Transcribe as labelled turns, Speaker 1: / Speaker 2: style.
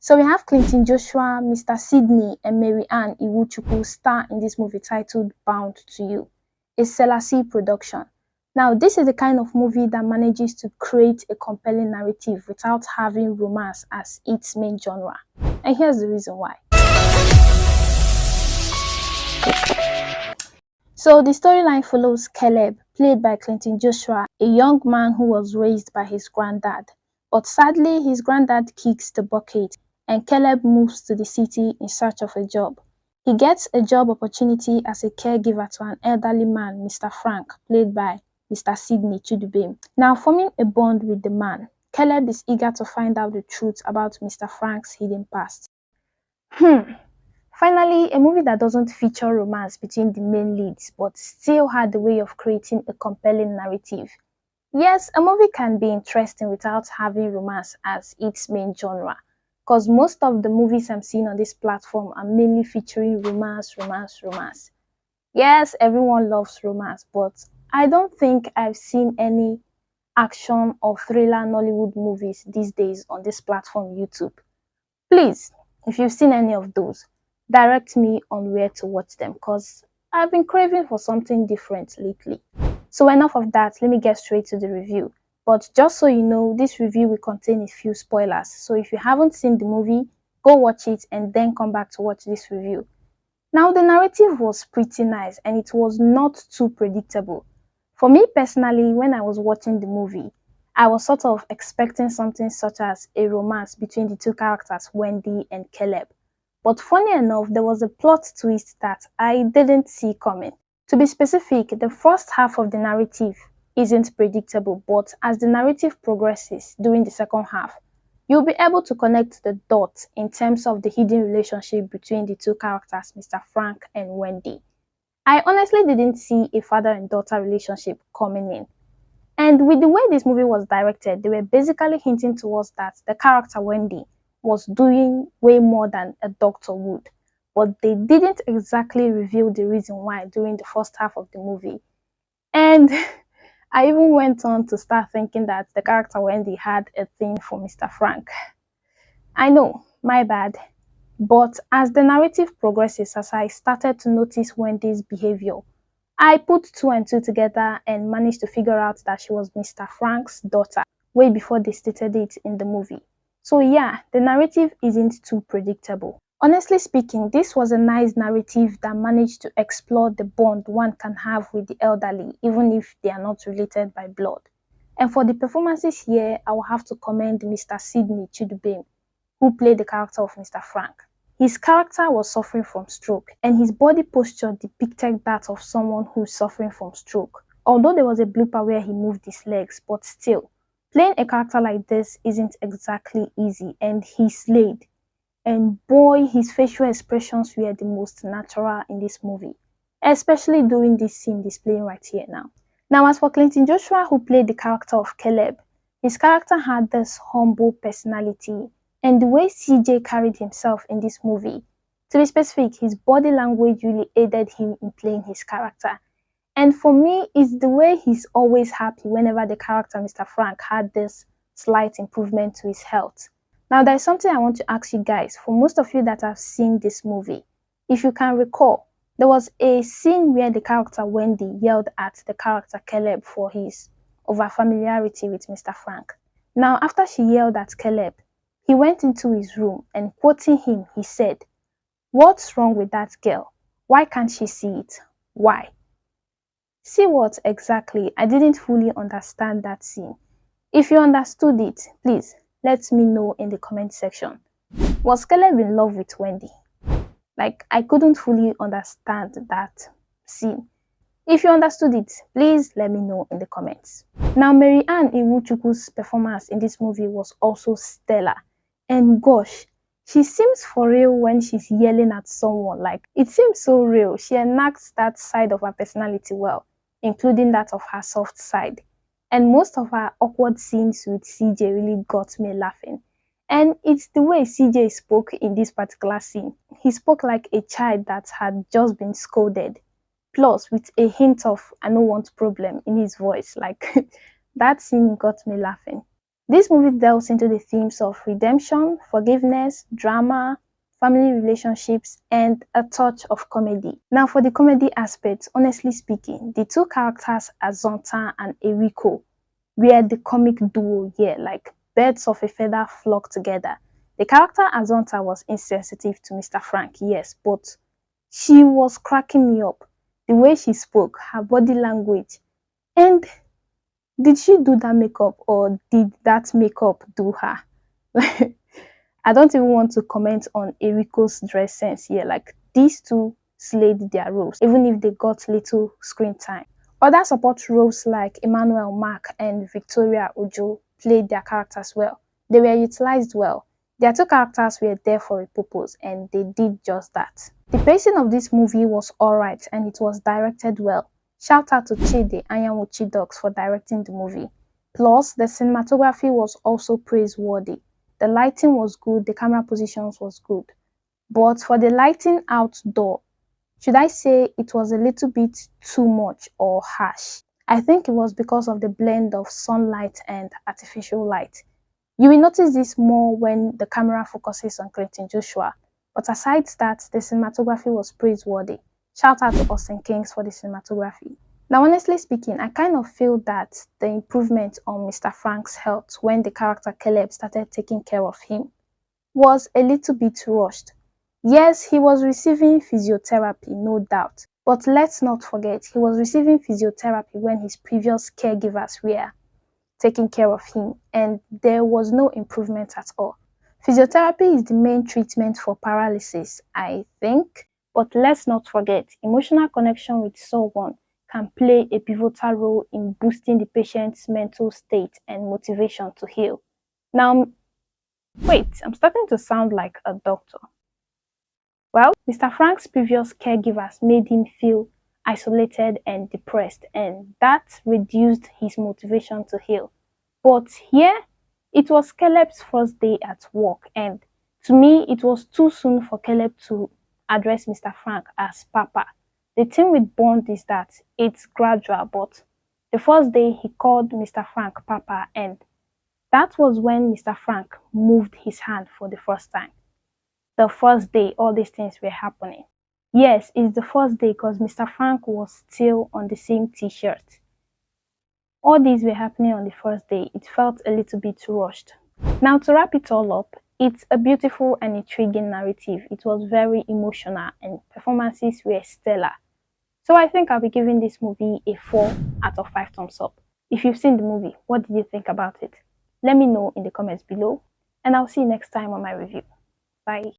Speaker 1: So we have Clinton Joshua, Mr. Sydney, and Maryanne Iwuchukwu star in this movie titled Bound to You, a Selassie production. Now, this is the kind of movie that manages to create a compelling narrative without having romance as its main genre. And here's the reason why. So the storyline follows Caleb, played by Clinton Joshua, a young man who was raised by his granddad. But sadly, his granddad kicks the bucket and Caleb moves to the city in search of a job. He gets a job opportunity as a caregiver to an elderly man, Mr. Frank, played by Mr. Sydney Chidubem. Now, forming a bond with the man, Caleb is eager to find out the truth about Mr. Frank's hidden past. Finally, a movie that doesn't feature romance between the main leads but still had the way of creating a compelling narrative. Yes, a movie can be interesting without having romance as its main genre, because most of the movies I'm seeing on this platform are mainly featuring romance. Yes, everyone loves romance, but I don't think I've seen any action or thriller Nollywood movies these days on this platform, YouTube. Please, if you've seen any of those, direct me on where to watch them, because I've been craving for something different lately. So enough of that, let me get straight to the review. But just so you know, this review will contain a few spoilers, so if you haven't seen the movie, go watch it and then come back to watch this review. Now, the narrative was pretty nice and it was not too predictable. For me personally, when I was watching the movie, I was sort of expecting something such as a romance between the two characters, Wendy and Caleb. But funny enough, there was a plot twist that I didn't see coming. To be specific, the first half of the narrative isn't predictable, but as the narrative progresses during the second half, you'll be able to connect the dots in terms of the hidden relationship between the two characters, Mr. Frank and Wendy. I honestly didn't see a father and daughter relationship coming in. And with the way this movie was directed, they were basically hinting towards that the character Wendy was doing way more than a doctor would. But they didn't exactly reveal the reason why during the first half of the movie. And I even went on to start thinking that the character Wendy had a thing for Mr. Frank. I know, my bad. But as the narrative progresses, as I started to notice Wendy's behavior, I put two and two together and managed to figure out that she was Mr. Frank's daughter way before they stated it in the movie. So yeah, the narrative isn't too predictable. Honestly speaking, this was a nice narrative that managed to explore the bond one can have with the elderly, even if they are not related by blood. And for the performances here, I will have to commend Mr. Sydney Chidubem, who played the character of Mr. Frank. His character was suffering from stroke, and his body posture depicted that of someone who is suffering from stroke. Although there was a blooper where he moved his legs, but still, playing a character like this isn't exactly easy, and he slayed. And boy, his facial expressions were the most natural in this movie, especially during this scene displaying right here now. Now, as for Clinton Joshua, who played the character of Caleb, his character had this humble personality, and the way CJ carried himself in this movie, to be specific, his body language really aided him in playing his character. And for me, it's the way he's always happy whenever the character Mr. Frank had this slight improvement to his health. Now, there's something I want to ask you guys. For most of you that have seen this movie, if you can recall, there was a scene where the character Wendy yelled at the character Caleb for his over-familiarity with Mr. Frank. Now, after she yelled at Caleb, he went into his room and, quoting him, he said, "What's wrong with that girl? Why can't she see it? Why?" See what exactly? I didn't fully understand that scene. If you understood it, please let me know in the comment section. Was Caleb in love with Wendy? Like, I couldn't fully understand that scene. If you understood it, please let me know in the comments. Now, Maryanne Iwuchukwu's performance in this movie was also stellar. And gosh, she seems for real when she's yelling at someone. Like, it seems so real. She enacts that side of her personality well, including that of her soft side. And most of her awkward scenes with CJ really got me laughing. And it's the way CJ spoke in this particular scene. He spoke like a child that had just been scolded. Plus, with a hint of "I don't want problem" in his voice. Like, that scene got me laughing. This movie delves into the themes of redemption, forgiveness, drama, family relationships, and a touch of comedy. Now, for the comedy aspect, honestly speaking, the two characters, Azonta and Eriko, were the comic duo here, like birds of a feather flock together. The character Azonta was insensitive to Mr. Frank, yes, but she was cracking me up. The way she spoke, her body language, and did she do that makeup or did that makeup do her? I don't even want to comment on Eriko's dress sense here. Like these two slayed their roles, even if they got little screen time. Other support roles like Emmanuel Mark and Victoria Ojo played their characters well. They were utilized well. Their two characters were there for a purpose and they did just that. The pacing of this movie was alright and it was directed well. Shout out to Chidi, Anyanwu Chidox for directing the movie. Plus, the cinematography was also praiseworthy. The lighting was good, the camera positions was good. But for the lighting outdoor, should I say it was a little bit too much or harsh? I think it was because of the blend of sunlight and artificial light. You will notice this more when the camera focuses on Clinton Joshua. But aside that, the cinematography was praiseworthy. Shout out to Austin Kings for the cinematography. Now, honestly speaking, I kind of feel that the improvement on Mr. Frank's health when the character Caleb started taking care of him was a little bit rushed. Yes, he was receiving physiotherapy, no doubt. But let's not forget, he was receiving physiotherapy when his previous caregivers were taking care of him, and there was no improvement at all. Physiotherapy is the main treatment for paralysis, I think. But let's not forget, emotional connection with someone can play a pivotal role in boosting the patient's mental state and motivation to heal. Now, wait, I'm starting to sound like a doctor. Well, Mr. Frank's previous caregivers made him feel isolated and depressed, and that reduced his motivation to heal. But here, it was Caleb's first day at work, and to me, it was too soon for Caleb to address Mr. Frank as Papa. The thing with Bond is that it's gradual, but the first day he called Mr. Frank Papa, and that was when Mr. Frank moved his hand for the first time. The first day all these things were happening. Yes, it's the first day because Mr. Frank was still on the same t-shirt. All these were happening on the first day. It felt a little bit rushed. Now, to wrap it all up, it's a beautiful and intriguing narrative. It was very emotional and performances were stellar. So I think I'll be giving this movie a 4 out of 5 thumbs up. If you've seen the movie, what did you think about it? Let me know in the comments below, and I'll see you next time on my review. Bye.